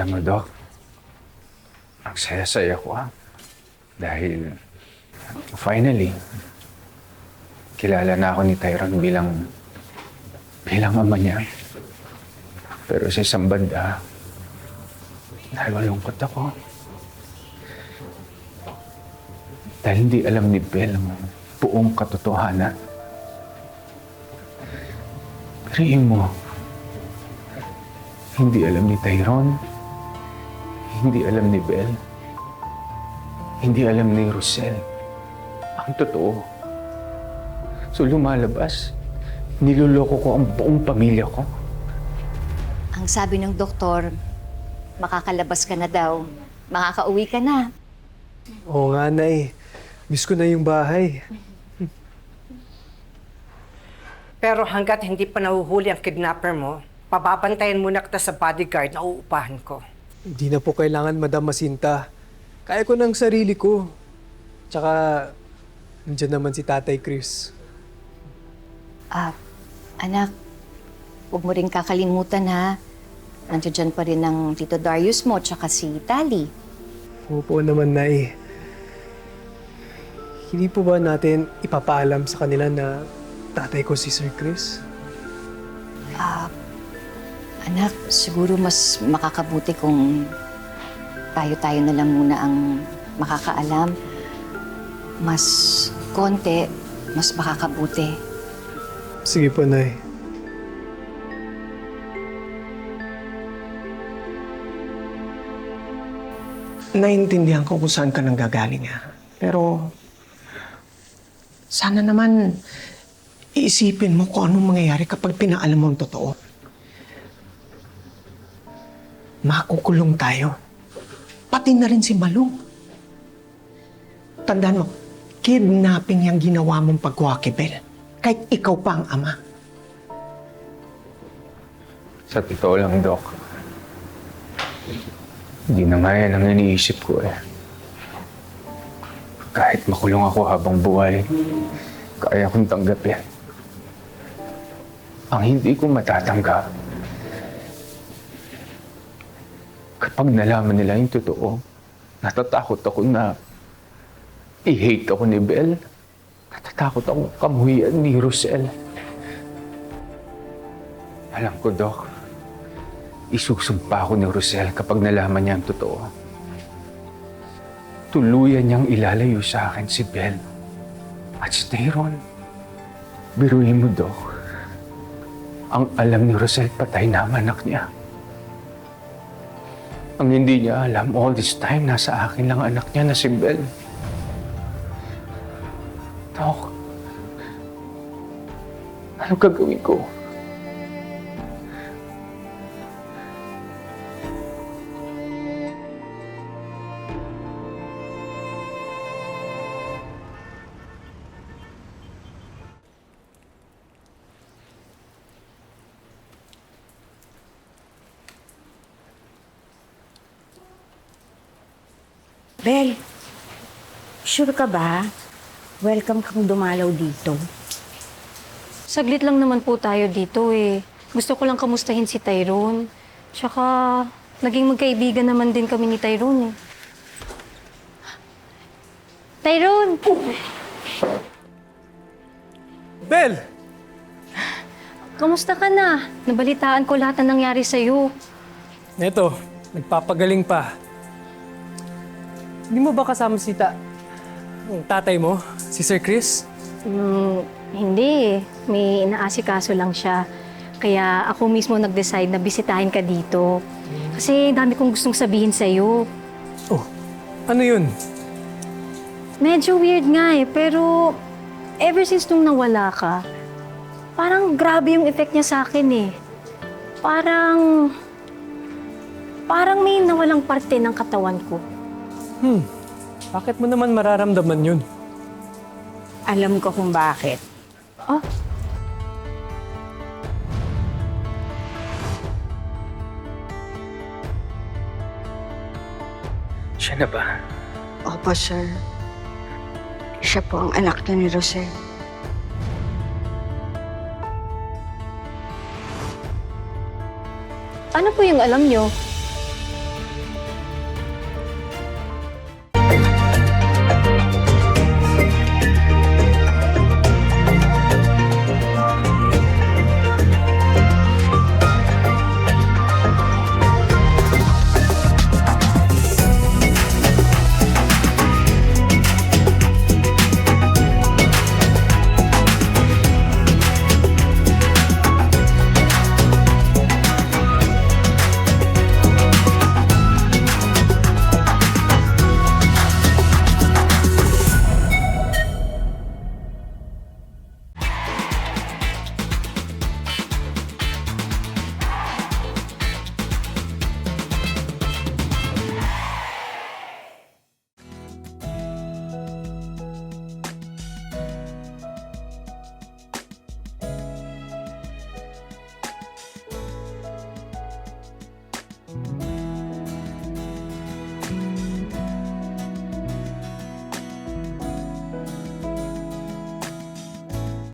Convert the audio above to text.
Alam mo, Doc, ang saya-saya ko dahil finally, kilala na ako ni Tyrone bilang ama niya. Pero sa isang banda, malungkot ako. Dahil hindi alam ni Belle ang buong katotohanan. Pero mo, hindi alam ni Tyrone, hindi alam ni Belle, hindi alam ni Rosel ang totoo. So lumalabas, niloloko ko ang buong pamilya ko. Ang sabi ng doktor, makakalabas ka na daw. Makakauwi ka na. Oo nga, Nay. Miss ko na yung bahay. Pero hanggat hindi pa nahuhuli ang kidnapper mo, pababantayan muna kita sa bodyguard na uupahan ko. Hindi na po kailangan, Madam Masinta. Kaya ko ng sarili ko. Tsaka, nandiyan naman si Tatay Chris. Anak, huwag mo rin kakalimutan ha. Nandiyan pa rin ang Tito Darius mo tsaka si Tali. Opo naman, Nay. Hindi po ba natin ipapaalam sa kanila na tatay ko si Sir Chris? Anak, siguro mas makakabuti kung tayo-tayo na lang muna ang makakaalam. Mas konti, mas makakabuti. Sige po, Nay. Naiintindihan ko kung saan ka nanggagaling, ha? Pero, sana naman iisipin mo kung anong mangyayari kapag pinaalam mo ang totoo. Makukulong tayo. Pati na rin si Malong. Tandaan mo, kidnapping yung ginawa mong pagkuha kay Belle. Kahit ikaw pa ang ama. Sa totoo lang, Doc, hindi na nga yan ang iniisip ko Kahit makulong ako habang buhay, kaya kong tanggapin. Ang hindi ko matatanggap, kapag nalaman nila yung totoo, natatakot ako na i-hate ako ni Belle. Natatakot ako kamuhian ni Rosel. Alam ko, Doc, isusumpa ako ni Rosel kapag nalaman niya ang totoo. Tuluyan niyang ilalayo sa akin si Belle at si Tyrone. Biruin mo, Doc. Ang alam ni Rosel, patay na ang anak niya. Ang hindi niya alam, all this time, nasa akin lang anak niya na si Belle. Doc, ano gagawin ko? Belle, sure ka ba? Welcome kang dumalaw dito. Saglit lang naman po tayo dito Gusto ko lang kamustahin si Tyrone. Tsaka, naging magkaibigan naman din kami ni Tyrone Tyrone! Belle! Kamusta ka na? Nabalitaan ko lahat na nangyari sa'yo. Neto, nagpapagaling pa. Hindi mo ba kasama si ang tatay mo, si Sir Chris? Hindi May inaasikaso lang siya. Kaya ako mismo nag-decide na bisitahin ka dito. Kasi dami kong gustong sabihin sa'yo. Oh, ano yun? Medyo weird nga pero ever since nung nawala ka, parang grabe yung effect niya sa akin Parang may nawalang parte ng katawan ko. Bakit mo naman mararamdaman yun? Alam ko kung bakit. Oh, Siya na ba? Opo, sir. Siya po ang anak niya ni Rosel. ano po yung alam nyo?